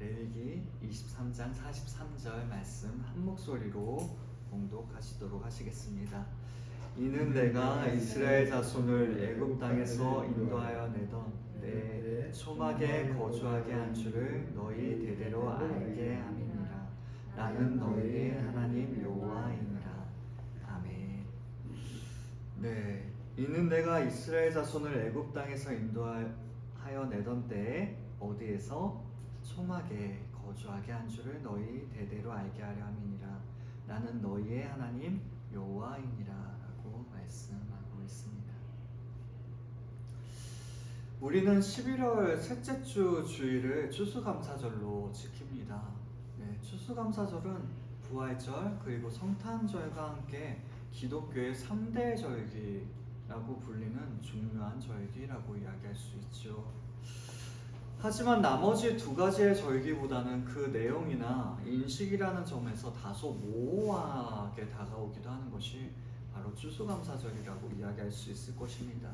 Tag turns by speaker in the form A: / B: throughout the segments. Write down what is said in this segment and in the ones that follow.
A: 레위기 23장 43절 말씀 한 목소리로 봉독하시도록 하시겠습니다. 이는 내가 이스라엘 자손을 애굽 땅에서 인도하여 내던 내 초막에 거주하게 한 줄을 너희 대대로 알게 함이니라. 나는 너희의 하나님 여호와이니라. 아멘. 네, 이는 내가 이스라엘 자손을 애굽 땅에서 인도하여 내던 때에 어디에서 초막에 거주하게 한 줄을 너희 대대로 알게 하려 함이니라. 나는 너희의 하나님 여호와이니라 라고 말씀하고 있습니다. 우리는 11월 셋째 주 주일을 추수감사절로 지킵니다. 네, 추수감사절은 부활절 그리고 성탄절과 함께 기독교의 3대 절기라고 불리는 중요한 절기라고 이야기할 수 있죠. 하지만 나머지 두 가지의 절기보다는 그 내용이나 인식이라는 점에서 다소 모호하게 다가오기도 하는 것이 바로 추수감사절이라고 이야기할 수 있을 것입니다.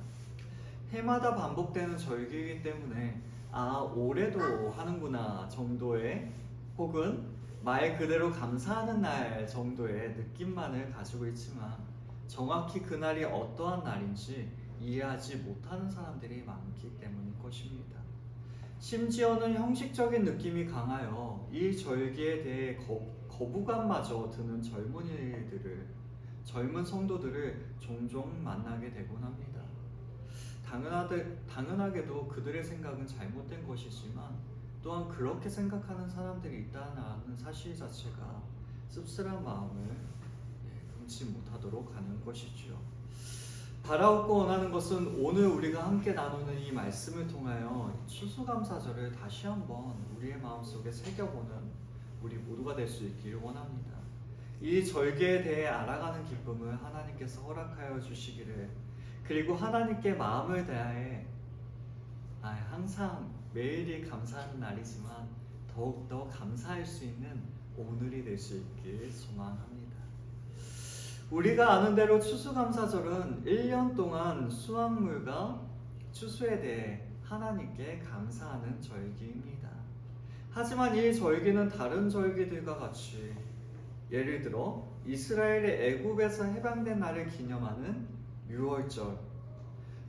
A: 해마다 반복되는 절기이기 때문에 올해도 하는구나 정도의, 혹은 말 그대로 감사하는 날 정도의 느낌만을 가지고 있지만 정확히 그날이 어떠한 날인지 이해하지 못하는 사람들이 많기 때문일 것입니다. 심지어는 형식적인 느낌이 강하여 이 절기에 대해 거부감마저 드는 젊은 성도들을 종종 만나게 되곤 합니다. 당연하게도 그들의 생각은 잘못된 것이지만 또한 그렇게 생각하는 사람들이 있다는 사실 자체가 씁쓸한 마음을 금치 못하도록 하는 것이죠. 바라옵고 원하는 것은 오늘 우리가 함께 나누는 이 말씀을 통하여 추수감사절을 다시 한번 우리의 마음속에 새겨보는 우리 모두가 될 수 있기를 원합니다. 이 절기에 대해 알아가는 기쁨을 하나님께서 허락하여 주시기를, 그리고 하나님께 마음을 다해 항상 매일이 감사하는 날이지만 더욱더 감사할 수 있는 오늘이 될 수 있길 소망합니다. 우리가 아는 대로 추수감사절은 1년 동안 수확물과 추수에 대해 하나님께 감사하는 절기입니다. 하지만 이 절기는 다른 절기들과 같이, 예를 들어 이스라엘의 애굽에서 해방된 날을 기념하는 유월절,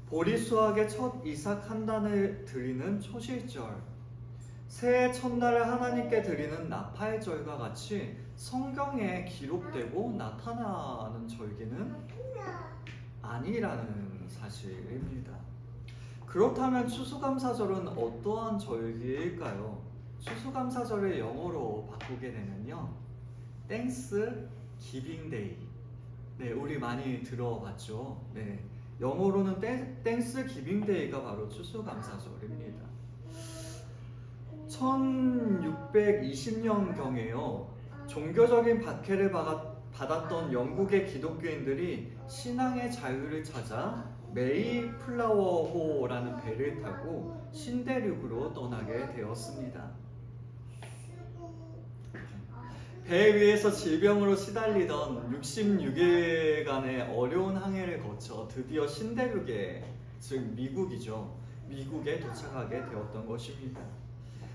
A: 보리 수확의 첫 이삭 한 단을 드리는 초실절, 새해 첫날을 하나님께 드리는 나팔절과 같이 성경에 기록되고 나타나는 절기는 아니라는 사실입니다. 그렇다면 추수감사절은 어떠한 절기일까요? 추수감사절을 영어로 바꾸게 되면요, 땡스 기빙 데이. 네, 우리 많이 들어봤죠. 네, 영어로는 땡스 기빙 데이가 바로 추수감사절입니다. 1620년경에요, 종교적인 박해를 받았던 영국의 기독교인들이 신앙의 자유를 찾아 메이플라워호라는 배를 타고 신대륙으로 떠나게 되었습니다. 배 위에서 질병으로 시달리던 66일간의 어려운 항해를 거쳐 드디어 신대륙에, 즉 미국에 도착하게 되었던 것입니다.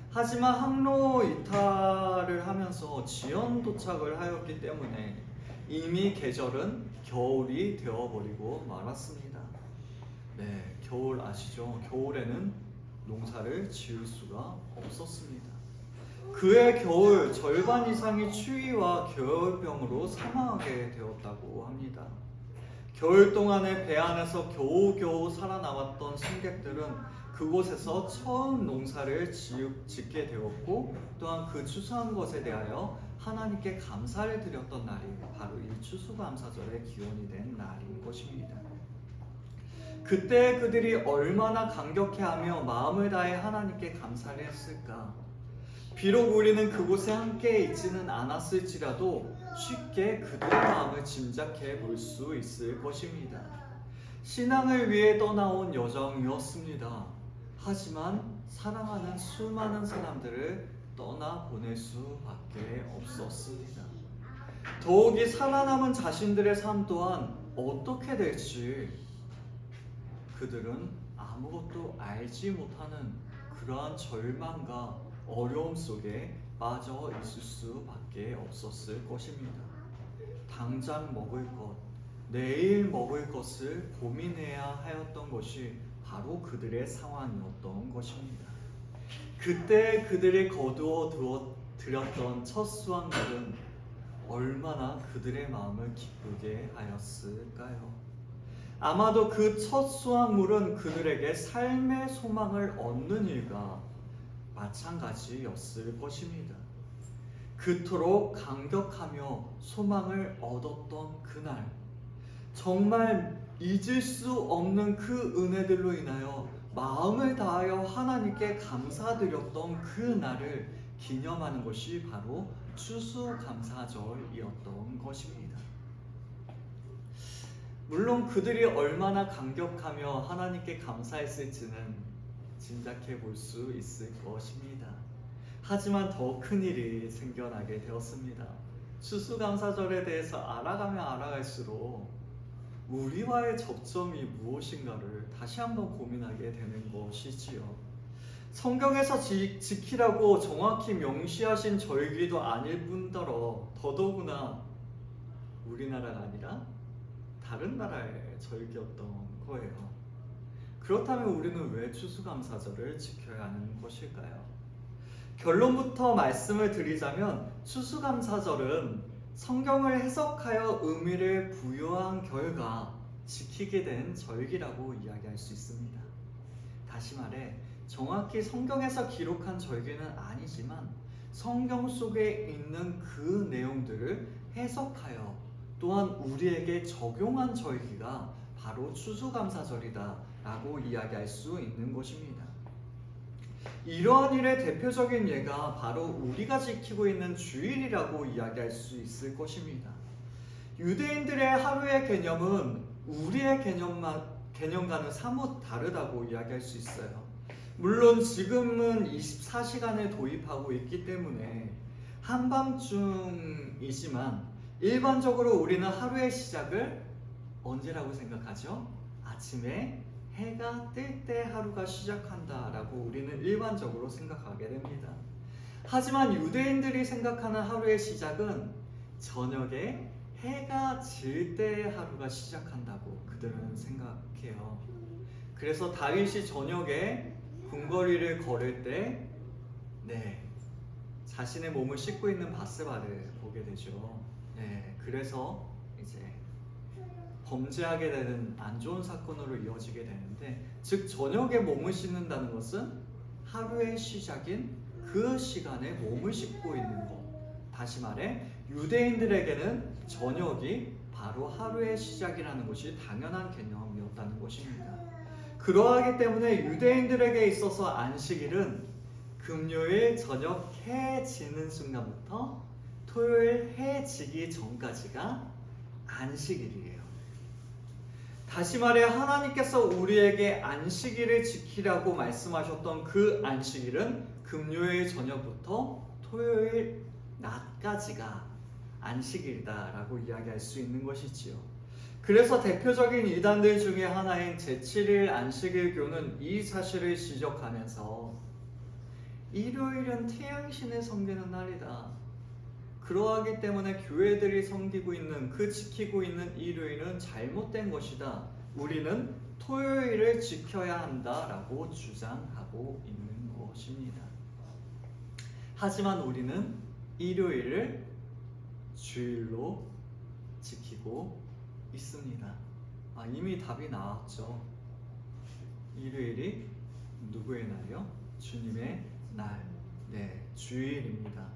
A: 하지만 항로 이탈을 하면서 지연 도착을 하였기 때문에 이미 계절은 겨울이 되어버리고 말았습니다. 네, 겨울 아시죠? 겨울에는 농사를 지을 수가 없었습니다. 그해 겨울 절반 이상이 추위와 겨울병으로 사망하게 되었다고 합니다. 겨울 동안에 배 안에서 겨우겨우 살아남았던 승객들은 그곳에서 처음 농사를 짓게 되었고, 또한 그 추수한 것에 대하여 하나님께 감사를 드렸던 날이 바로 이 추수감사절의 기원이 된 날인 것입니다. 그때 그들이 얼마나 감격해하며 마음을 다해 하나님께 감사를 했을까? 비록 우리는 그곳에 함께 있지는 않았을지라도 쉽게 그들의 마음을 짐작해 볼 수 있을 것입니다. 신앙을 위해 떠나온 여정이었습니다. 하지만 사랑하는 수많은 사람들을 떠나보낼 수밖에 없었습니다. 더욱이 살아남은 자신들의 삶 또한 어떻게 될지 그들은 아무것도 알지 못하는 그러한 절망과 어려움 속에 빠져 있을 수밖에 없었을 것입니다. 당장 먹을 것, 내일 먹을 것을 고민해야 하였던 것이 바로 그들의 상황이었던 것입니다. 그때 그들이 거두어 들였던 첫 수확물은 얼마나 그들의 마음을 기쁘게 하였을까요? 아마도 그 첫 수확물은 그들에게 삶의 소망을 얻는 일과 마찬가지였을 것입니다. 그토록 감격하며 소망을 얻었던 그날, 정말 잊을 수 없는 그 은혜들로 인하여 마음을 다하여 하나님께 감사드렸던 그 날을 기념하는 것이 바로 추수감사절이었던 것입니다. 물론 그들이 얼마나 감격하며 하나님께 감사했을지는 짐작해 볼 수 있을 것입니다. 하지만 더 큰 일이 생겨나게 되었습니다. 추수감사절에 대해서 알아가면 알아갈수록 우리와의 접점이 무엇인가를 다시 한번 고민하게 되는 것이지요. 성경에서 지키라고 정확히 명시하신 절기도 아닐 뿐더러 더더구나 우리나라가 아니라 다른 나라의 절기였던 거예요. 그렇다면 우리는 왜 추수감사절을 지켜야 하는 것일까요? 결론부터 말씀을 드리자면 추수감사절은 성경을 해석하여 의미를 부여한 결과 지키게 된 절기라고 이야기할 수 있습니다. 다시 말해 정확히 성경에서 기록한 절기는 아니지만 성경 속에 있는 그 내용들을 해석하여 또한 우리에게 적용한 절기가 바로 추수감사절이다 라고 이야기할 수 있는 것입니다. 이러한 일의 대표적인 예가 바로 우리가 지키고 있는 주일이라고 이야기할 수 있을 것입니다. 유대인들의 하루의 개념은 우리의 개념과는 사뭇 다르다고 이야기할 수 있어요. 물론 지금은 24시간을 도입하고 있기 때문에 한밤중이지만 일반적으로 우리는 하루의 시작을 언제라고 생각하죠? 아침에 해가 뜰 때 하루가 시작한다라고 우리는 일반적으로 생각하게 됩니다. 하지만 유대인들이 생각하는 하루의 시작은 저녁에 해가 질 때 하루가 시작한다고 그들은 생각해요. 그래서 다윗이 저녁에 궁궐이를 걸을 때 자신의 몸을 씻고 있는 바스바를 보게 되죠. 그래서 이제 범죄하게 되는 안 좋은 사건으로 이어지게 되는데, 즉 저녁에 몸을 씻는다는 것은 하루의 시작인 그 시간에 몸을 씻고 있는 것. 다시 말해 유대인들에게는 저녁이 바로 하루의 시작이라는 것이 당연한 개념이었다는 것입니다. 그러하기 때문에 유대인들에게 있어서 안식일은 금요일 저녁 해 지는 순간부터 토요일 해 지기 전까지가 안식일이에요. 다시 말해 하나님께서 우리에게 안식일을 지키라고 말씀하셨던 그 안식일은 금요일 저녁부터 토요일 낮까지가 안식일이다라고 이야기할 수 있는 것이지요. 그래서 대표적인 이단들 중에 하나인 제7일 안식일교는 이 사실을 지적하면서 일요일은 태양신을 섬기는 날이다. 그러하기 때문에 교회들이 섬기고 있는 지키고 있는 일요일은 잘못된 것이다. 우리는 토요일을 지켜야 한다라고 주장하고 있는 것입니다. 하지만 우리는 일요일을 주일로 지키고 있습니다. 이미 답이 나왔죠. 일요일이 누구의 날이요? 주님의 날. 주일입니다.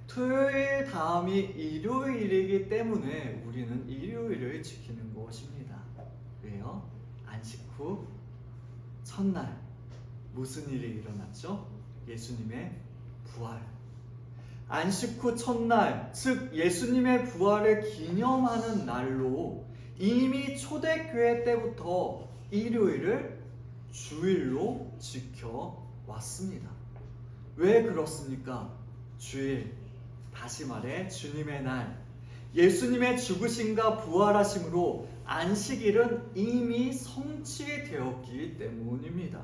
A: 토요일 다음이 일요일이기 때문에 우리는 일요일을 지키는 것입니다. 왜요? 안식 후 첫날 무슨 일이 일어났죠? 예수님의 부활. 안식 후 첫날, 즉 예수님의 부활을 기념하는 날로 이미 초대교회 때부터 일요일을 주일로 지켜왔습니다. 왜 그렇습니까? 주일, 다시 말해 주님의 날, 예수님의 죽으심과 부활하심으로 안식일은 이미 성취되었기 때문입니다.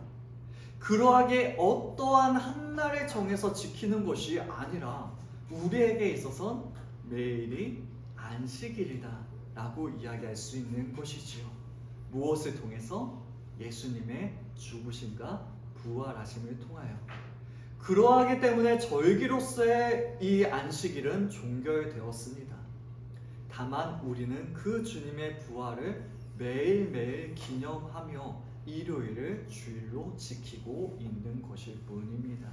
A: 그러하게 어떠한 한 날을 정해서 지키는 것이 아니라 우리에게 있어선 매일이 안식일이다 라고 이야기할 수 있는 것이지요. 무엇을 통해서? 예수님의 죽으심과 부활하심을 통하여. 그러하기 때문에 절기로서의 이 안식일은 종결되었습니다. 다만 우리는 그 주님의 부활을 매일매일 기념하며 일요일을 주일로 지키고 있는 것일 뿐입니다.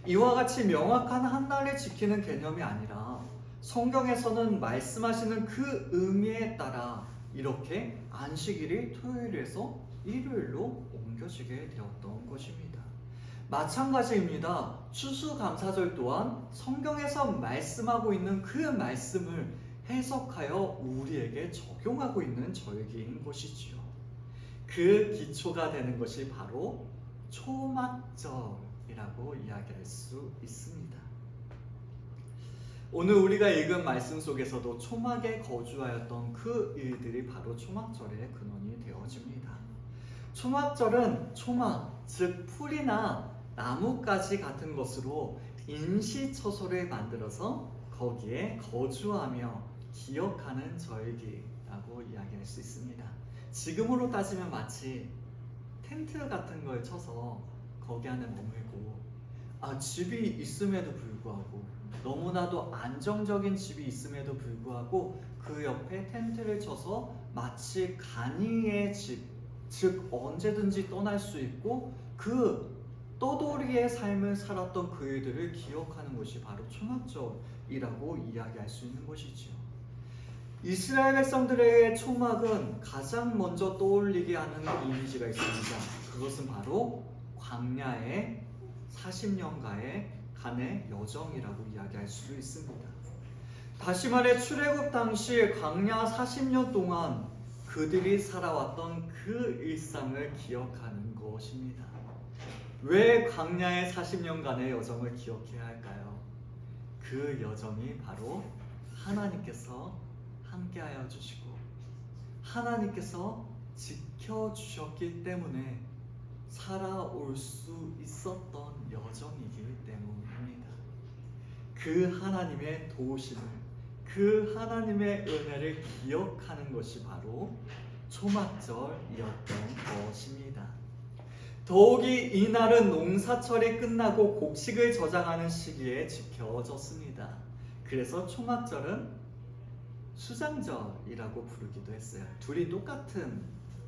A: 이와 같이 명확한 한 날을 지키는 개념이 아니라 성경에서는 말씀하시는 그 의미에 따라 이렇게 안식일이 토요일에서 일요일로 옮겨지게 되었던 것입니다. 마찬가지입니다. 추수감사절 또한 성경에서 말씀하고 있는 그 말씀을 해석하여 우리에게 적용하고 있는 절기인 것이지요. 그 기초가 되는 것이 바로 초막절이라고 이야기할 수 있습니다. 오늘 우리가 읽은 말씀 속에서도 초막에 거주하였던 그 일들이 바로 초막절의 근원이 되어집니다. 초막절은 초막, 즉 풀이나 나뭇가지 같은 것으로 임시처소를 만들어서 거기에 거주하며 기억하는 절기라고 이야기할 수 있습니다. 지금으로 따지면 마치 텐트 같은 걸 쳐서 거기 안에 머물고 집이 있음에도 불구하고 너무나도 안정적인 집이 있음에도 불구하고 그 옆에 텐트를 쳐서 마치 간이의 집, 즉 언제든지 떠날 수 있고 그 떠돌이의 삶을 살았던 그 일들을 기억하는 것이 바로 초막절이라고 이야기할 수 있는 것이지요. 이스라엘 백성들의 초막은 가장 먼저 떠올리게 하는 이미지가 있습니다. 그것은 바로 광야의 40년간의 간의 여정이라고 이야기할 수 있습니다. 다시 말해 출애굽 당시 광야 40년 동안 그들이 살아왔던 그 일상을 기억하는 것입니다. 왜 광야의 40년간의 여정을 기억해야 할까요? 그 여정이 바로 하나님께서 함께하여 주시고 하나님께서 지켜주셨기 때문에 살아올 수 있었던 여정이기 때문입니다. 그 하나님의 도우심을, 그 하나님의 은혜를 기억하는 것이 바로 초막절이었던 것입니다. 더욱이 이날은 농사철이 끝나고 곡식을 저장하는 시기에 지켜졌습니다. 그래서 초막절은 수장절이라고 부르기도 했어요. 둘이 똑같은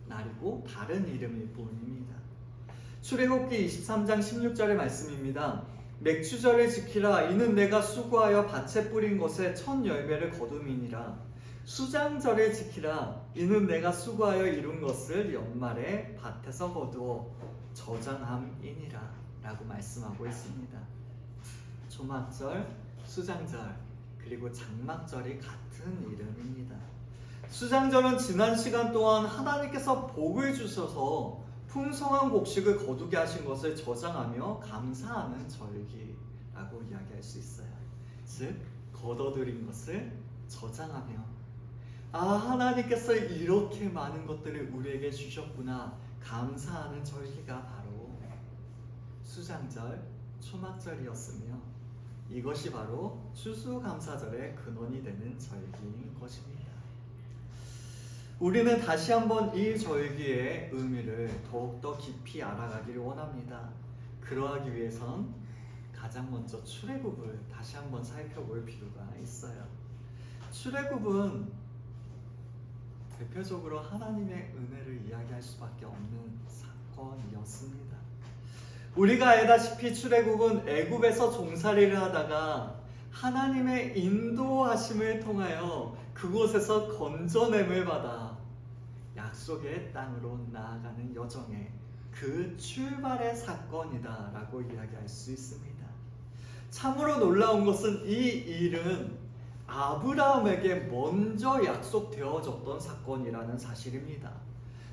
A: 날이고 다른 이름일 뿐입니다. 출애굽기 23장 16절의 말씀입니다. 맥주절을 지키라. 이는 내가 수고하여 밭에 뿌린 것에 첫 열매를 거둠이니라. 수장절을 지키라. 이는 내가 수고하여 이룬 것을 연말에 밭에서 거두어 저장함이니라 라고 말씀하고 있습니다. 초막절, 수장절, 그리고 장막절이 같은 이름입니다. 수장절은 지난 시간 동안 하나님께서 복을 주셔서 풍성한 곡식을 거두게 하신 것을 저장하며 감사하는 절기라고 이야기할 수 있어요. 즉 거둬들인 것을 저장하며 하나님께서 이렇게 많은 것들을 우리에게 주셨구나 감사하는 절기가 바로 수장절, 초막절이었으며 이것이 바로 추수감사절의 근원이 되는 절기인 것입니다. 우리는 다시 한번 이 절기의 의미를 더욱더 깊이 알아가기를 원합니다. 그러하기 위해선 가장 먼저 출애굽을 다시 한번 살펴볼 필요가 있어요. 출애굽은 대표적으로 하나님의 은혜를 이야기할 수밖에 없는 사건이었습니다. 우리가 알다시피 출애굽은 애굽에서 종살이를 하다가 하나님의 인도하심을 통하여 그곳에서 건져냄을 받아 약속의 땅으로 나아가는 여정의 그 출발의 사건이다 라고 이야기할 수 있습니다. 참으로 놀라운 것은 이 일은 아브라함에게 먼저 약속되어졌던 사건이라는 사실입니다.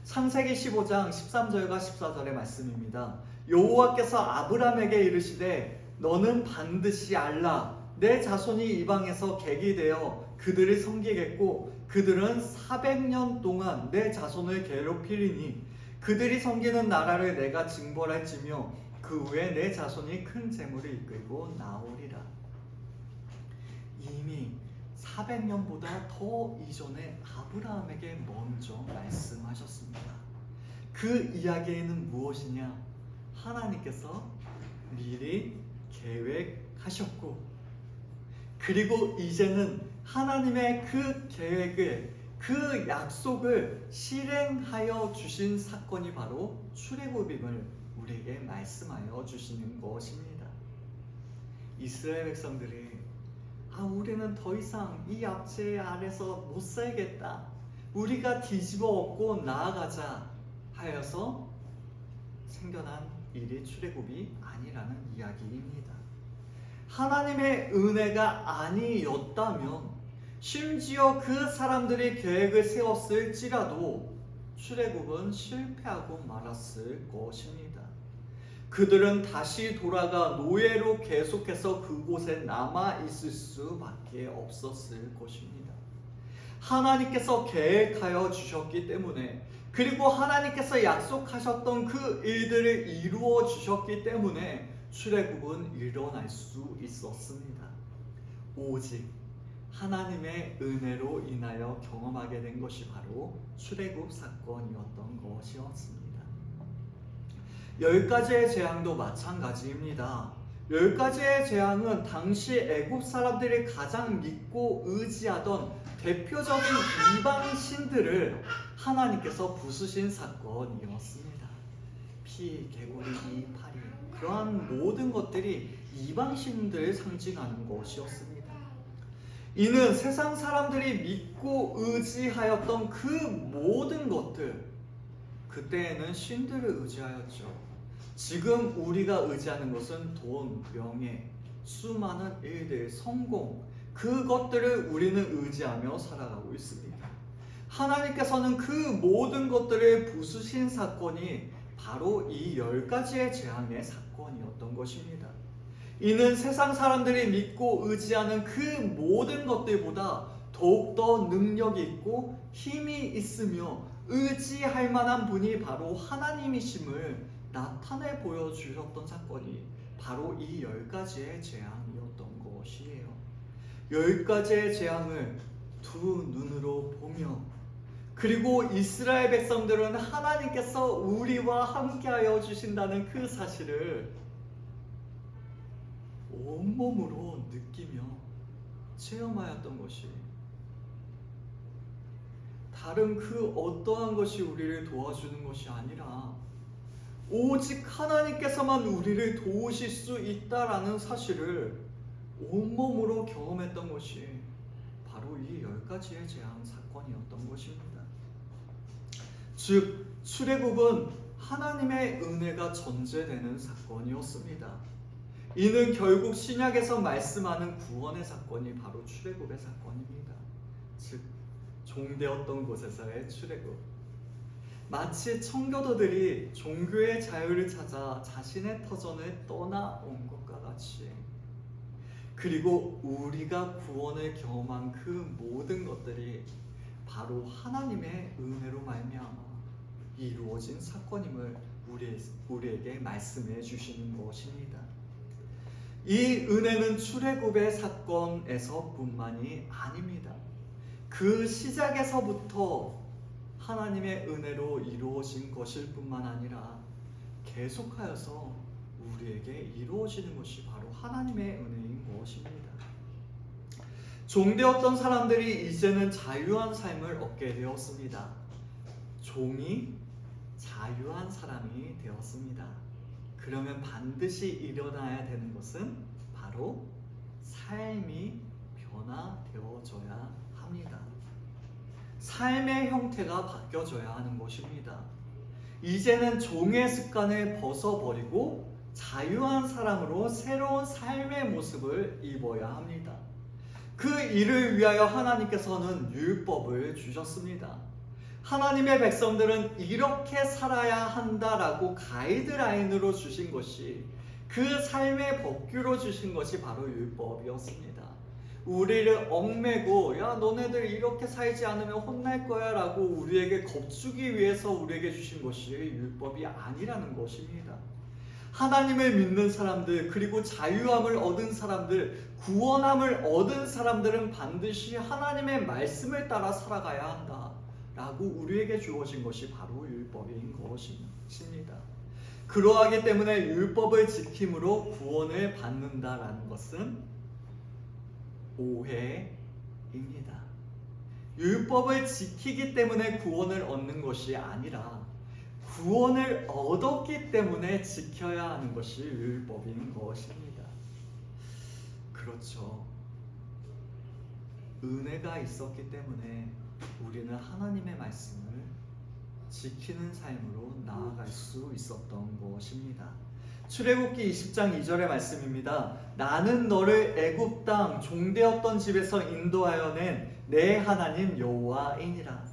A: 창세기 15장 13절과 14절의 말씀입니다. 여호와께서 아브라함에게 이르시되 너는 반드시 알라. 내 자손이 이방에서 객이 되어 그들을 섬기겠고 그들은 400년 동안 내 자손을 괴롭히리니 그들이 섬기는 나라를 내가 징벌할지며 그 후에 내 자손이 큰 재물을 이끌고 나오리라. 이미 400년보다 더 이전에 아브라함에게 먼저 말씀하셨습니다. 그 이야기에는 무엇이냐? 하나님께서 미리 계획하셨고, 그리고 이제는 하나님의 그 계획을, 그 약속을 실행하여 주신 사건이 바로 출애굽임을 우리에게 말씀하여 주시는 것입니다. 이스라엘 백성들이 우리는 더 이상 이 압제 아래서 못 살겠다, 우리가 뒤집어 엎고 나아가자 하여서 생겨난 일이 출애굽이 아니라는 이야기입니다. 하나님의 은혜가 아니었다면, 심지어 그 사람들이 계획을 세웠을지라도 출애굽은 실패하고 말았을 것입니다. 그들은 다시 돌아가 노예로 계속해서 그곳에 남아 있을 수밖에 없었을 것입니다. 하나님께서 계획하여 주셨기 때문에, 그리고 하나님께서 약속하셨던 그 일들을 이루어 주셨기 때문에 출애굽은 일어날 수 있었습니다. 오직 하나님의 은혜로 인하여 경험하게 된 것이 바로 출애굽 사건이었던 것이었습니다. 10가지의 재앙도 마찬가지입니다. 10가지의 재앙은 당시 애굽 사람들이 가장 믿고 의지하던 대표적인 이방 신들을 하나님께서 부수신 사건이었습니다. 피, 개구리, 이, 파리, 그러한 모든 것들이 이방 신들을 상징하는 것이었습니다. 이는 세상 사람들이 믿고 의지하였던 그 모든 것들, 그때에는 신들을 의지하였죠. 지금 우리가 의지하는 것은 돈, 명예, 수많은 일들, 성공, 그것들을 우리는 의지하며 살아가고 있습니다. 하나님께서는 그 모든 것들을 부수신 사건이 바로 이 10가지의 재앙의 사건이었던 것입니다. 이는 세상 사람들이 믿고 의지하는 그 모든 것들보다 더욱더 능력이 있고 힘이 있으며 의지할 만한 분이 바로 하나님이심을 나타내 보여주셨던 사건이 바로 이 10가지의 재앙이었던 것이에요. 10가지의 재앙을 두 눈으로 보며, 그리고 이스라엘 백성들은 하나님께서 우리와 함께하여 주신다는 그 사실을 온몸으로 느끼며 체험하였던 것이, 다른 그 어떠한 것이 우리를 도와주는 것이 아니라 오직 하나님께서만 우리를 도우실 수 있다라는 사실을 온몸으로 경험했던 것이 바로 이 10가지의 재앙 사건이었던 것입니다. 즉, 출애굽은 하나님의 은혜가 전제되는 사건이었습니다. 이는 결국 신약에서 말씀하는 구원의 사건이 바로 출애굽의 사건입니다. 즉, 종되었던 곳에서의 출애굽. 마치 청교도들이 종교의 자유를 찾아 자신의 터전을 떠나온 것과 같이, 그리고 우리가 구원을 경험한 그 모든 것들이 바로 하나님의 은혜로 말미암아 이루어진 사건임을 우리에게 말씀해 주시는 것입니다. 이 은혜는 출애굽의 사건에서뿐만이 아닙니다. 그 시작에서부터 하나님의 은혜로 이루어진 것일 뿐만 아니라 계속하여서 우리에게 이루어지는 것이 바로 하나님의 은혜인 것입니다. 종되었던 사람들이 이제는 자유한 삶을 얻게 되었습니다. 종이 자유한 사람이 되었습니다. 그러면 반드시 일어나야 되는 것은 바로 삶이 변화되어져야 합니다. 삶의 형태가 바뀌어져야 하는 것입니다. 이제는 종의 습관을 벗어버리고 자유한 사람으로 새로운 삶의 모습을 입어야 합니다. 그 일을 위하여 하나님께서는 율법을 주셨습니다. 하나님의 백성들은 이렇게 살아야 한다라고 가이드라인으로 주신 것이, 그 삶의 법규로 주신 것이 바로 율법이었습니다. 우리를 얽매고 야 너네들 이렇게 살지 않으면 혼날 거야 라고 우리에게 겁주기 위해서 우리에게 주신 것이 율법이 아니라는 것입니다. 하나님을 믿는 사람들, 그리고 자유함을 얻은 사람들, 구원함을 얻은 사람들은 반드시 하나님의 말씀을 따라 살아가야 한다 라고 우리에게 주어진 것이 바로 율법인 것입니다. 그러하기 때문에 율법을 지킴으로 구원을 받는다라는 것은 오해입니다. 율법을 지키기 때문에 구원을 얻는 것이 아니라 구원을 얻었기 때문에 지켜야 하는 것이 율법인 것입니다. 그렇죠. 은혜가 있었기 때문에 우리는 하나님의 말씀을 지키는 삶으로 나아갈 수 있었던 것입니다. 출애굽기 20장 2절의 말씀입니다. 나는 너를 애굽 땅 종되었던 집에서 인도하여 낸 내 하나님 여호와이니라.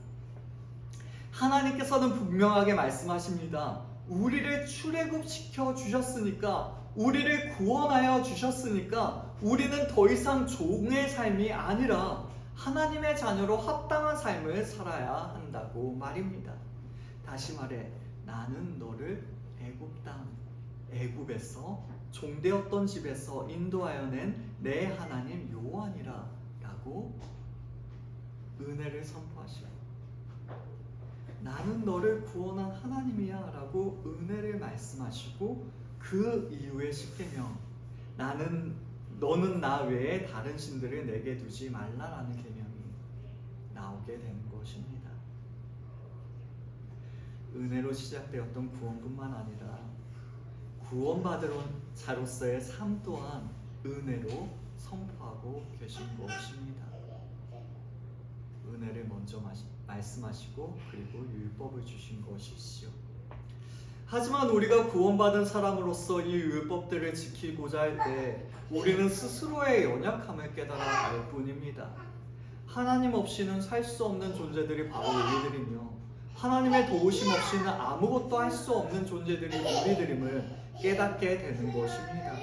A: 하나님께서는 분명하게 말씀하십니다. 우리를 출애굽시켜 주셨으니까, 우리를 구원하여 주셨으니까 우리는 더 이상 종의 삶이 아니라 하나님의 자녀로 합당한 삶을 살아야 한다고 말입니다. 다시 말해, 나는 너를 애굽 땅, 애굽에서 종되었던 집에서 인도하여 낸 내 하나님 여호와니라 라고 은혜를 선포하시고, 나는 너를 구원한 하나님이야 라고 은혜를 말씀하시고, 그 이후에 십계명, 너는 나 외에 다른 신들을 내게 두지 말라라는 계명이 나오게 되는 것입니다. 은혜로 시작되었던 구원뿐만 아니라 구원받은 자로서의 삶 또한 은혜로 선포하고 계신 것입니다. 은혜를 먼저 말씀하시고 그리고 율법을 주신 것이시죠. 하지만 우리가 구원받은 사람으로서 이 율법들을 지키고자 할 때 우리는 스스로의 연약함을 깨달아 알 뿐입니다. 하나님 없이는 살 수 없는 존재들이 바로 우리들이며, 하나님의 도우심 없이는 아무것도 할 수 없는 존재들이 우리들임을 깨닫게 되는 것입니다.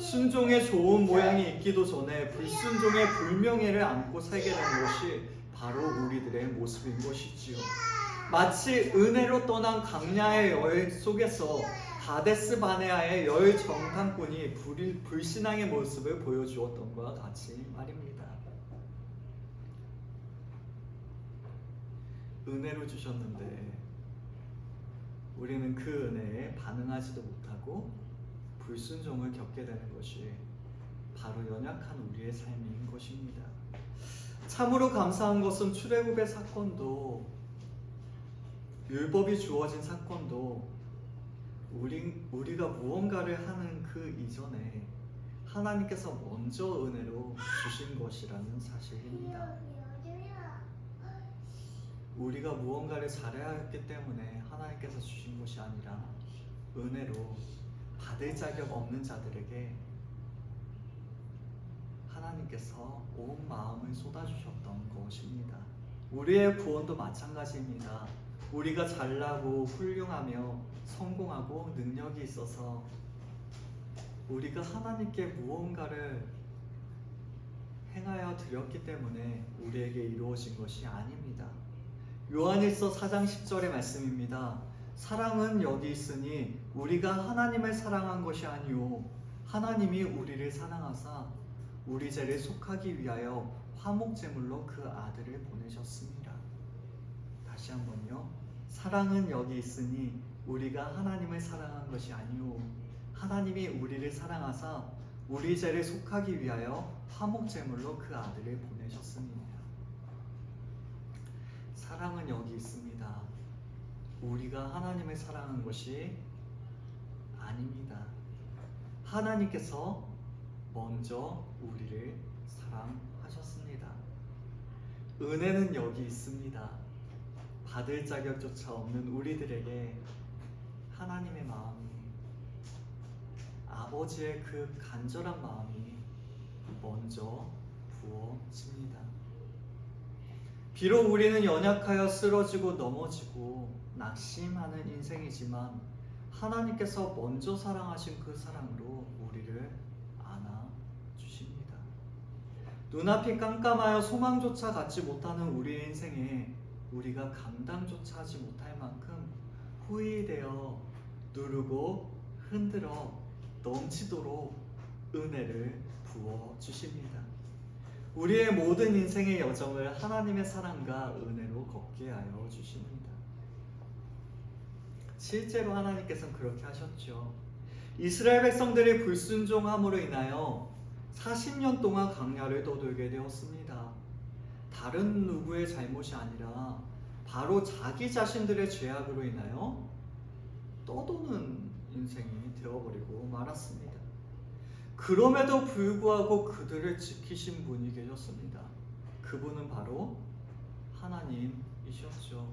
A: 순종의 좋은 모양이 있기도 전에 불순종의 불명예를 안고 살게 된 것이 바로 우리들의 모습인 것이지요. 마치 은혜로 떠난 강야의 여인 속에서 가데스 바네아의 열 정탐꾼이 불신앙의 모습을 보여주었던 것과 같이 말입니다. 은혜로 주셨는데 우리는 그 은혜에 반응하지도 못하고 불순종을 겪게 되는 것이 바로 연약한 우리의 삶인 것입니다. 참으로 감사한 것은 출애굽의 사건도, 율법이 주어진 사건도 우리가 무언가를 하는 그 이전에 하나님께서 먼저 은혜로 주신 것이라는 사실입니다. 우리가 무언가를 잘해야 했기 때문에 하나님께서 주신 것이 아니라 은혜로 받을 자격 없는 자들에게 하나님께서 온 마음을 쏟아주셨던 것입니다. 우리의 구원도 마찬가지입니다. 우리가 잘나고 훌륭하며 성공하고 능력이 있어서 우리가 하나님께 무언가를 행하여 드렸기 때문에 우리에게 이루어진 것이 아닙니다. 요한일서 4장 10절의 말씀입니다. 사랑은 여기 있으니 우리가 하나님을 사랑한 것이 아니요 하나님이 우리를 사랑하사 우리 죄를 속하기 위하여 화목제물로 그 아들을 보내셨습니다. 다시 한번요. 사랑은 여기 있으니 우리가 하나님을 사랑한 것이 아니요 하나님이 우리를 사랑하사 우리 죄를 속하기 위하여 화목제물로 그 아들을 보내셨습니다. 사랑은 여기 있습니다. 우리가 하나님을 사랑한 것이 아닙니다. 하나님께서 먼저 우리를 사랑하셨습니다. 은혜는 여기 있습니다. 받을 자격조차 없는 우리들에게 하나님의 마음이, 아버지의 그 간절한 마음이 먼저 부어집니다. 비록 우리는 연약하여 쓰러지고 넘어지고 낙심하는 인생이지만 하나님께서 먼저 사랑하신 그 사랑으로 우리를 안아주십니다. 눈앞이 깜깜하여 소망조차 갖지 못하는 우리의 인생에 우리가 감당조차 하지 못할 만큼 후회되어 누르고 흔들어 넘치도록 은혜를 부어주십니다. 우리의 모든 인생의 여정을 하나님의 사랑과 은혜로 걷게 하여 주십니다. 실제로 하나님께서는 그렇게 하셨죠. 이스라엘 백성들이 불순종함으로 인하여 40년 동안 광야를 떠돌게 되었습니다. 다른 누구의 잘못이 아니라 바로 자기 자신들의 죄악으로 인하여 떠도는 인생이 되어버리고 말았습니다. 그럼에도 불구하고 그들을 지키신 분이 계셨습니다. 그분은 바로 하나님이셨죠.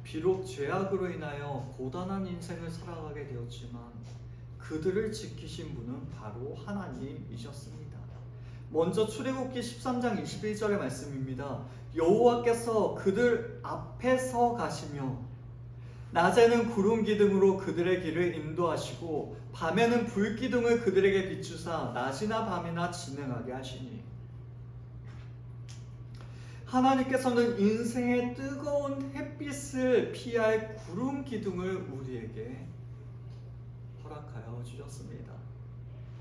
A: 비록 죄악으로 인하여 고단한 인생을 살아가게 되었지만 그들을 지키신 분은 바로 하나님이셨습니다. 먼저 출애굽기 13장 21절의 말씀입니다. 여호와께서 그들 앞에서 가시며 낮에는 구름 기둥으로 그들의 길을 인도하시고 밤에는 불 기둥을 그들에게 비추사 낮이나 밤이나 진행하게 하시니, 하나님께서는 인생의 뜨거운 햇빛을 피할 구름 기둥을 우리에게 허락하여 주셨습니다.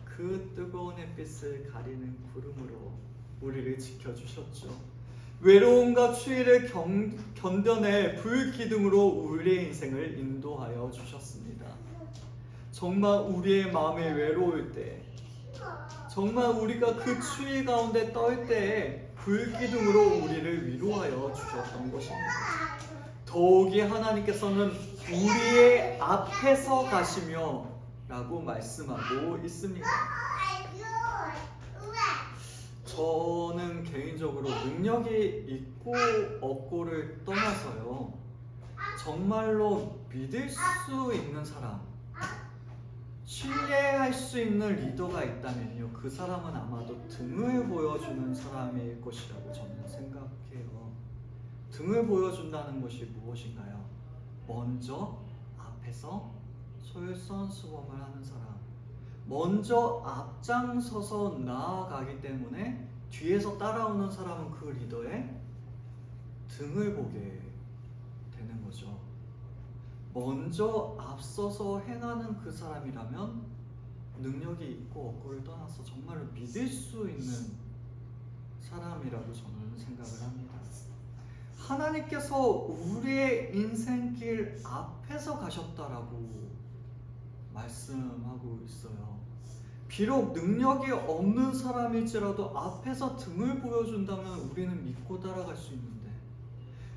A: 그 뜨거운 햇빛을 가리는 구름으로 우리를 지켜주셨죠. 외로움과 추위를 견뎌낼 불기둥으로 우리의 인생을 인도하여 주셨습니다. 정말 우리의 마음이 외로울 때, 정말 우리가 그 추위 가운데 떨 때에 불기둥으로 우리를 위로하여 주셨던 것입니다. 더욱이 하나님께서는 우리의 앞에서 가시며 라고 말씀하고 있습니다. 저는 개인적으로 능력이 있고 없고를 떠나서요, 정말로 믿을 수 있는 사람, 신뢰할 수 있는 리더가 있다면요, 그 사람은 아마도 등을 보여주는 사람일 것이라고 저는 생각해요. 등을 보여준다는 것이 무엇인가요? 먼저 앞에서 솔선수범을 하는 사람, 먼저 앞장서서 나아가기 때문에 뒤에서 따라오는 사람은 그 리더의 등을 보게 되는 거죠. 먼저 앞서서 행하는 그 사람이라면 능력이 있고 없고를 떠나서 정말로 믿을 수 있는 사람이라고 저는 생각을 합니다. 하나님께서 우리의 인생길 앞에서 가셨다라고 말씀하고 있어요. 비록 능력이 없는 사람일지라도 앞에서 등을 보여준다면 우리는 믿고 따라갈 수 있는데,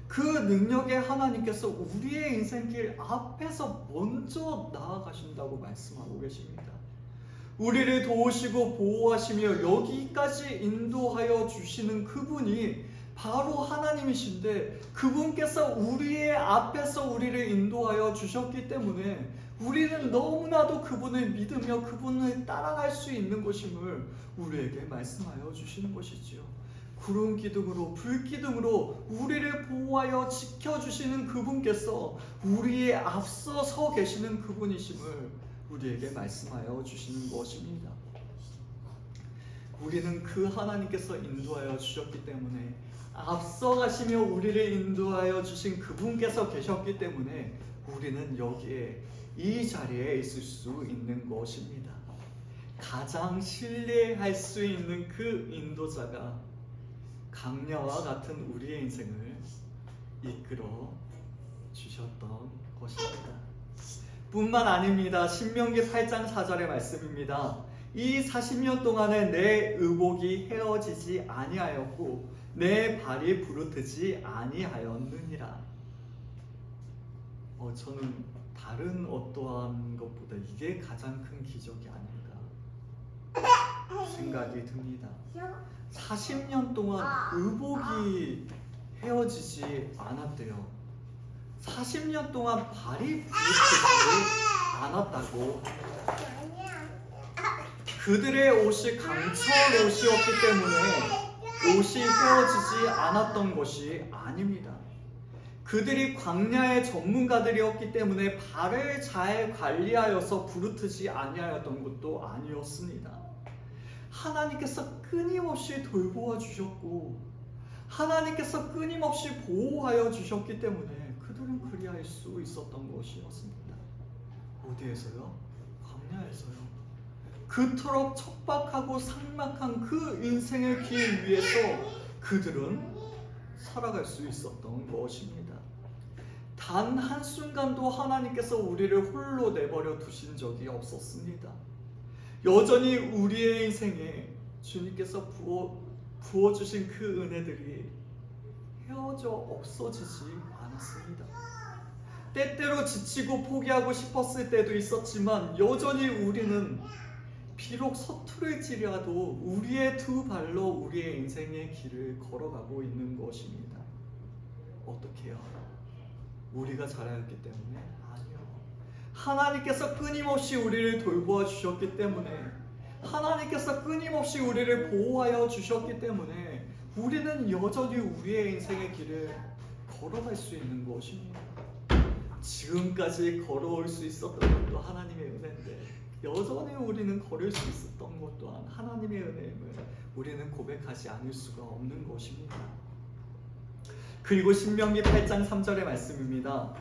A: 그 능력의 하나님께서 우리의 인생길 앞에서 먼저 나아가신다고 말씀하고 계십니다. 우리를 도우시고 보호하시며 여기까지 인도하여 주시는 그분이 바로 하나님이신데, 그분께서 우리의 앞에서 우리를 인도하여 주셨기 때문에 우리는 너무나도 그분을 믿으며 그분을 따라갈 수 있는 것임을 우리에게 말씀하여 주시는 것이지요. 구름 기둥으로 불 기둥으로 우리를 보호하여 지켜주시는 그분께서 우리의 앞서 서 계시는 그분이심을 우리에게 말씀하여 주시는 것입니다. 우리는 그 하나님께서 인도하여 주셨기 때문에, 앞서 가시며 우리를 인도하여 주신 그분께서 계셨기 때문에 우리는 여기에 이 자리에 있을 수 있는 것입니다. 가장 신뢰할 수 있는 그 인도자가 강야와 같은 우리의 인생을 이끌어 주셨던 것입니다. 뿐만 아닙니다. 신명기 8장 4절의 말씀입니다. 이 40년 동안에 내 의복이 헤어지지 아니하였고 내 발이 부르트지 아니하였느니라. 저는 다른 어떠한 것보다 이게 가장 큰 기적이 아닌가 생각이 듭니다. 40년 동안 의복이 헤어지지 않았대요. 40년 동안 발이 부르트지 않았다고. 그들의 옷이 강철 옷이었기 때문에 옷이 헤어지지 않았던 것이 아닙니다. 그들이 광야의 전문가들이었기 때문에 발을 잘 관리하여서 부르트지 아니하였던 것도 아니었습니다. 하나님께서 끊임없이 돌보아 주셨고 하나님께서 끊임없이 보호하여 주셨기 때문에 그들은 그리할 수 있었던 것이었습니다. 어디에서요? 광야에서요. 그토록 척박하고 삭막한 그 인생의 길 위에서 그들은 살아갈 수 있었던 것입니다. 단 한순간도 하나님께서 우리를 홀로 내버려 두신 적이 없었습니다. 여전히 우리의 인생에 주님께서 부어주신 그 은혜들이 헤어져 없어지지 않았습니다. 때때로 지치고 포기하고 싶었을 때도 있었지만 여전히 우리는 비록 서투를지라도 우리의 두 발로 우리의 인생의 길을 걸어가고 있는 것입니다. 어떻게요? 우리가 잘하였기 때문에? 아니요. 하나님께서 끊임없이 우리를 돌보아 주셨기 때문에, 하나님께서 끊임없이 우리를 보호하여 주셨기 때문에 우리는 여전히 우리의 인생의 길을 걸어갈 수 있는 것입니다. 지금까지 걸어올 수 있었던 것도 하나님의 은혜인데 여전히 우리는 걸을 수 있었던 것 또한 하나님의 은혜임을 우리는 고백하지 않을 수가 없는 것입니다. 그리고 신명기 8장 3절의 말씀입니다.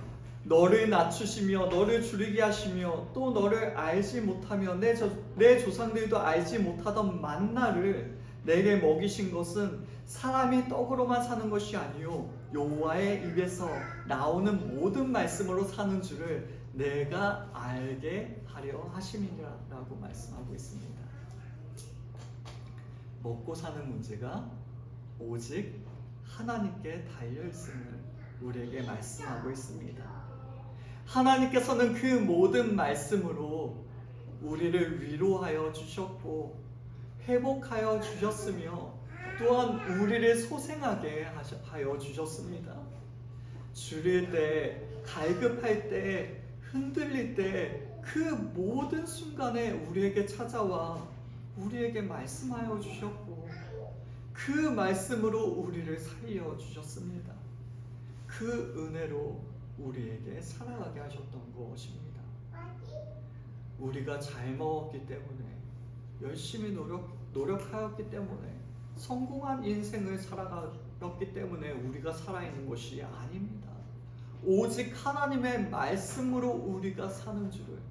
A: 너를 낮추시며 너를 줄이게 하시며 또 너를 알지 못하며 내 조상들도 알지 못하던 만나를 내게 먹이신 것은 사람이 떡으로만 사는 것이 아니요 여호와의 입에서 나오는 모든 말씀으로 사는 줄을 내가 알게 하려 하심이니라 라고 말씀하고 있습니다. 먹고 사는 문제가 오직 하나님께 달려있음을 우리에게 말씀하고 있습니다. 하나님께서는 그 모든 말씀으로 우리를 위로하여 주셨고 회복하여 주셨으며 또한 우리를 소생하게 하여 주셨습니다. 줄일 때, 갈급할 때, 흔들릴 때 그 모든 순간에 우리에게 찾아와 우리에게 말씀하여 주셨고 그 말씀으로 우리를 살려 주셨습니다. 그 은혜로 우리에게 살아가게 하셨던 것입니다. 우리가 잘 먹었기 때문에 열심히 노력하였기 때문에 성공한 인생을 살아갔기 때문에 우리가 살아있는 것이 아닙니다. 오직 하나님의 말씀으로 우리가 사는 줄을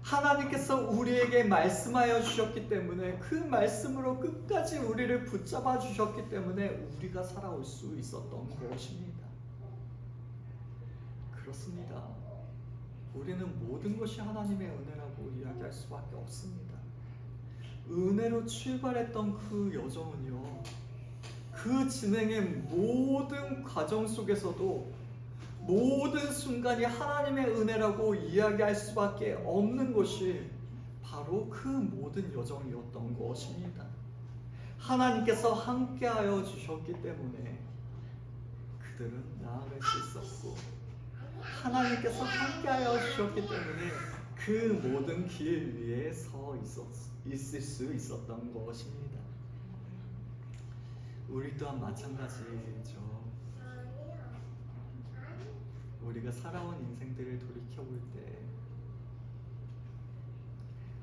A: 하나님께서 우리에게 말씀하여 주셨기 때문에 그 말씀으로 끝까지 우리를 붙잡아 주셨기 때문에 우리가 살아올 수 있었던 것입니다. 그렇습니다. 우리는 모든 것이 하나님의 은혜라고 이야기할 수밖에 없습니다. 은혜로 출발했던 그 여정은요, 그 진행의 모든 과정 속에서도 모든 순간이 하나님의 은혜라고 이야기할 수밖에 없는 것이 바로 그 모든 여정이었던 것입니다. 하나님께서 함께하여 주셨기 때문에 그들은 나아갈 수 있었고 하나님께서 함께하여 주셨기 때문에 그 모든 길 위에 서 있을 수 있었던 것입니다. 우리 또한 마찬가지죠. 우리가 살아온 인생들을 돌이켜볼 때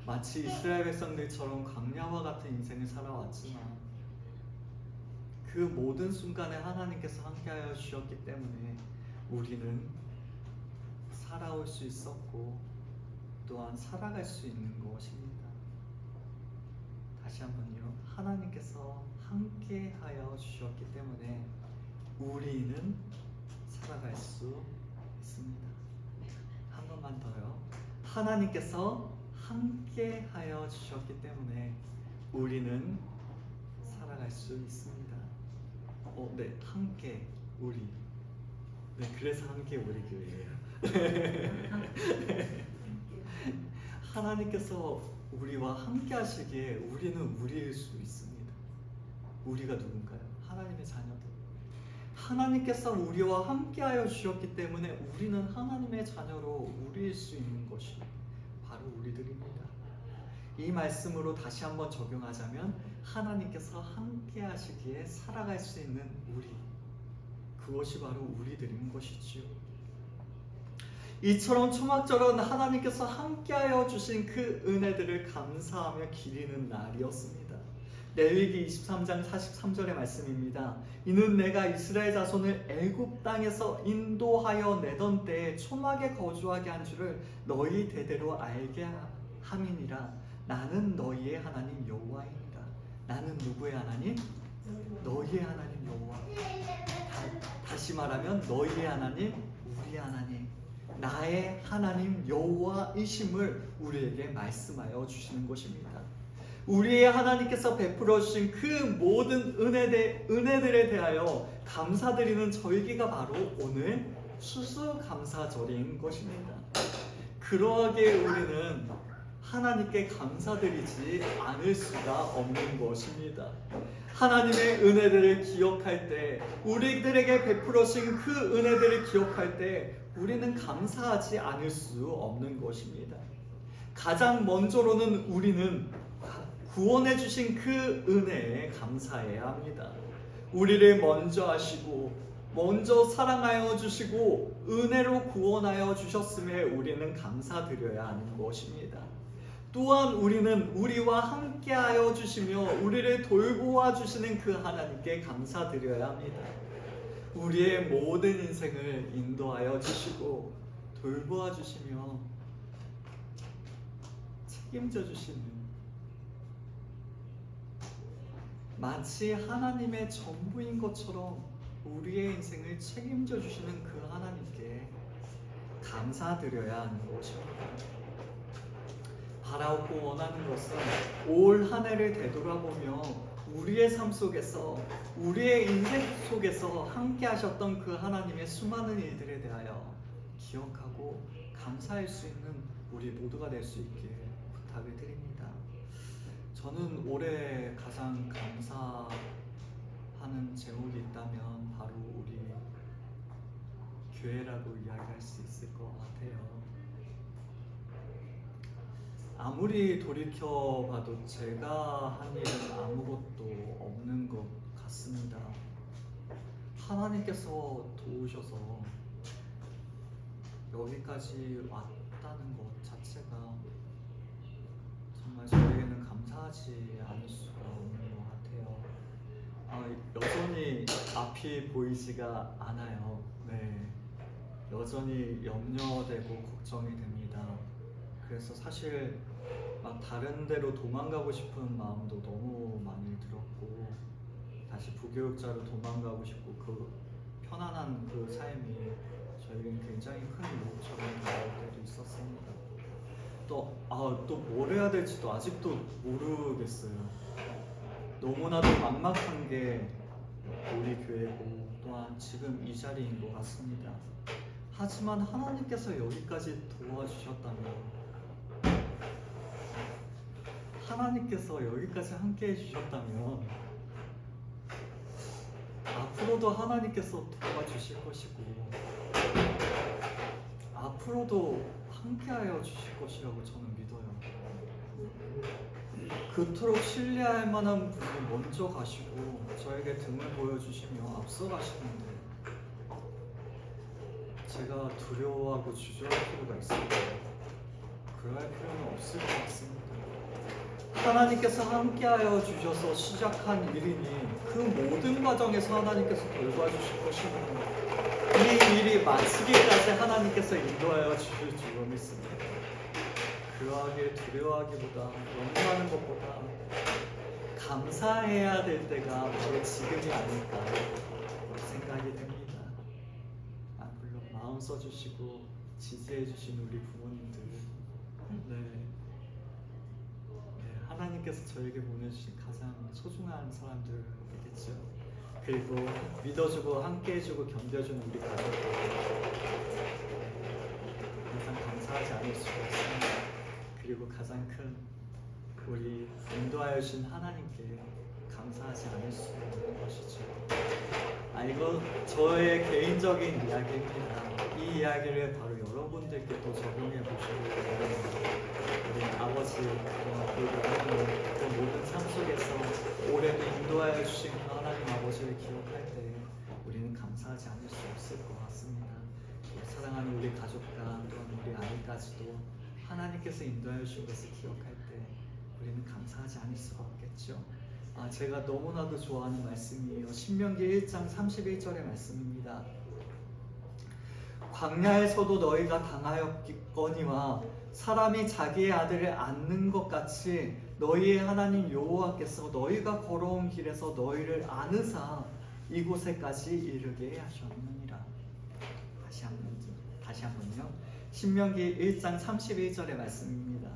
A: 마치 이스라엘 백성들처럼 광야와 같은 인생을 살아왔지만 그 모든 순간에 하나님께서 함께하여 주셨기 때문에 우리는 살아올 수 있었고 또한 살아갈 수 있는 것입니다. 다시 한번요. 하나님께서 함께하여 주셨기 때문에 우리는 살아갈 수 있습니다. 한 번만 더요. 하나님께서 함께하여 주셨기 때문에 우리는 살아갈 수 있습니다. 네, 함께 우리. 네, 그래서 함께 우리 교회예요. 하나님께서 우리와 함께 하시기에 우리는 우리일 수 있습니다. 우리가 누군가요? 하나님의 자녀들. 하나님께서 우리와 함께하여 주셨기 때문에 우리는 하나님의 자녀로 우리일 수 있는 것이 바로 우리들입니다. 이 말씀으로 다시 한번 적용하자면 하나님께서 함께 하시기에 살아갈 수 있는 우리, 그것이 바로 우리들인 것이지요. 이처럼 초막절은 하나님께서 함께하여 주신 그 은혜들을 감사하며 기리는 날이었습니다. 레위기 23장 43절의 말씀입니다. 이는 내가 이스라엘 자손을 애굽 땅에서 인도하여 내던 때에 초막에 거주하게 한 줄을 너희 대대로 알게 함이니라. 나는 너희의 하나님 여호와이니라. 나는 누구의 하나님? 너희의 하나님 여호와. 다시 말하면 너희의 하나님, 우리의 하나님, 나의 하나님 여호와이심을 우리에게 말씀하여 주시는 것입니다. 우리의 하나님께서 베풀어 주신 그 모든 은혜들에 대하여 감사드리는 절기가 바로 오늘 추수감사절인 것입니다. 그러하기에 우리는 하나님께 감사드리지 않을 수가 없는 것입니다. 하나님의 은혜들을 기억할 때, 우리들에게 베풀어 주신 그 은혜들을 기억할 때 우리는 감사하지 않을 수 없는 것입니다. 가장 먼저로는 우리는 구원해 주신 그 은혜에 감사해야 합니다. 우리를 먼저 하시고 먼저 사랑하여 주시고 은혜로 구원하여 주셨음에 우리는 감사드려야 하는 것입니다. 또한 우리는 우리와 함께하여 주시며 우리를 돌보아 주시는 그 하나님께 감사드려야 합니다. 우리의 모든 인생을 인도하여 주시고 돌보아 주시며 책임져 주시는, 마치 하나님의 전부인 것처럼 우리의 인생을 책임져 주시는 그 하나님께 감사드려야 하는 것입니다. 바라고 원하는 것은 올 한 해를 되돌아보며 우리의 삶 속에서, 우리의 인생 속에서 함께 하셨던 그 하나님의 수많은 일들에 대하여 기억하고 감사할 수 있는 우리 모두가 될 수 있길 부탁을 드립니다. 저는 올해 가장 감사하는 제목이 있다면 바로 우리 교회라고 이야기할 수 있을 것 같아요. 아무리 돌이켜봐도 제가 한 일은 아무것도 없는 것 같습니다. 하나님께서 도우셔서 여기까지 왔다는 것 자체가 정말 저에게는 감사하지 않을 수가 없는 것 같아요. 여전히 앞이 보이지가 않아요. 네, 여전히 염려되고 걱정이 됩니다. 그래서 사실 막 다른 데로 도망가고 싶은 마음도 너무 많이 들었고, 다시 부교육자로 도망가고 싶고, 그 편안한 그 삶이 저에겐 굉장히 큰 유혹처럼 다가올 때도 있었습니다. 또 뭘 해야 될지도 아직도 모르겠어요. 너무나도 막막한 게 우리 교회고 또한 지금 이 자리인 것 같습니다. 하지만 하나님께서 여기까지 도와주셨다면, 하나님께서 여기까지 함께 해주셨다면 앞으로도 하나님께서 도와주실 것이고 앞으로도 함께하여 주실 것이라고 저는 믿어요. 그토록 신뢰할 만한 분이 먼저 가시고 저에게 등을 보여주시며 앞서 가시는데 제가 두려워하고 주저할 필요가 있을까요? 그럴 필요는 없을 것 같습니다. 하나님께서 함께하여 주셔서 시작한 일이니 그 모든 과정에서 하나님께서 돌봐주실 것이고 이 일이 마치기까지 하나님께서 인도하여 주실 줄로 믿습니다. 그러하길 두려워하기보다, 염려하는 것보다 감사해야 될 때가 바로 지금이 아닐까 생각이 됩니다. 물론 마음 써주시고 지지해 주신 우리 부모님들, 하나님께서 저에게 보내주신 가장 소중한 사람들이겠죠. 그리고 믿어주고 함께해주고 견뎌주는 우리 가족들, 항상 감사하지 않을 수가 없습니다. 그리고 가장 큰 우리 인도하여 주신 하나님께 감사하지 않을 수 없는 것이죠. 이거 저의 개인적인 이야기입니다. 이 이야기를 바로 여러분들께도 적용해 보시고 우리 아버지 그리고 그 모든 삶 속에서 올해도 인도하여 주신 그 하나님 아버지를 기억할 때 우리는 감사하지 않을 수 없을 것 같습니다. 사랑하는 우리 가족과 또한 우리 아이까지도 하나님께서 인도하여 주신 것을 기억할 때 우리는 감사하지 않을 수가 없겠죠. 제가 너무나도 좋아하는 말씀이에요. 신명기 1장 31절의 말씀입니다. 광야에서도 너희가 당하였거니와 사람이 자기의 아들을 안는 것 같이 너희의 하나님 여호와께서 너희가 걸어온 길에서 너희를 안으사 이곳에까지 이르게 하셨느니라. 다시 한번요. 신명기 1장 31절의 말씀입니다.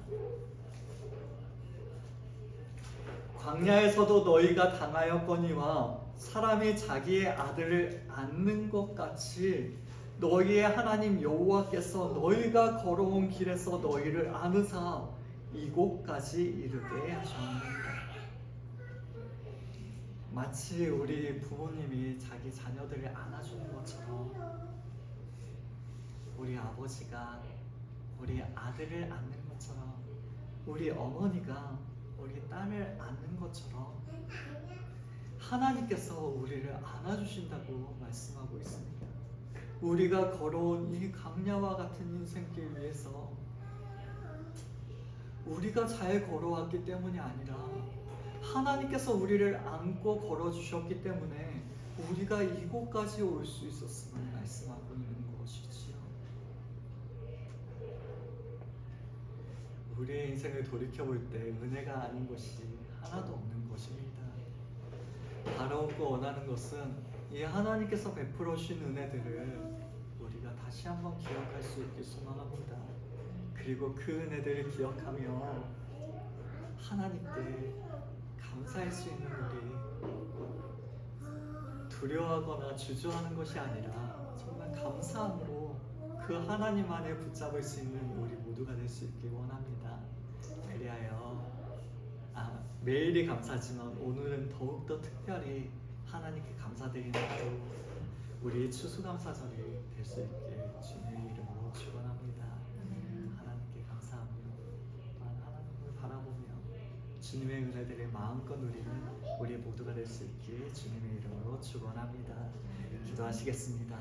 A: 광야에서도 너희가 당하였거니와 사람이 자기의 아들을 안는 것 같이 너희의 하나님 여호와께서 너희가 걸어온 길에서 너희를 안으사 이곳까지 이르게 하셨느니라. 마치 우리 부모님이 자기 자녀들을 안아주는 것처럼 우리 아버지가 우리 아들을 안는 것처럼 우리 어머니가 우리 딸을 안는 것처럼 하나님께서 우리를 안아주신다고 말씀하고 있습니다. 우리가 걸어온 이 강야와 같은 인생길 위해서 우리가 잘 걸어왔기 때문이 아니라 하나님께서 우리를 안고 걸어주셨기 때문에 우리가 이곳까지 올 수 있었음을 말씀하고 있는 것이지요. 우리의 인생을 돌이켜볼 때 은혜가 아닌 것이 하나도 없는 것입니다. 바라옵고 원하는 것은 이 하나님께서 베풀어 주신 은혜들을 우리가 다시 한번 기억할 수 있길 소망합니다. 그리고 그 은혜들을 기억하며 하나님께 감사할 수 있는 우리, 두려워하거나 주저하는 것이 아니라 정말 감사함으로 그 하나님 안에 붙잡을 수 있는 우리 모두가 될 수 있길 원합니다. 그리하여 매일이 감사지만 오늘은 더욱더 특별히 하나님께 감사드리는 하루, 우리 추수감사절이 될 수 있게 주님의 이름으로 축원합니다. 하나님께 감사하며 또한 하나님을 바라보며 주님의 은혜들을 마음껏 누리는 우리 모두가 될 수 있게 주님의 이름으로 축원합니다. 기도하시겠습니다.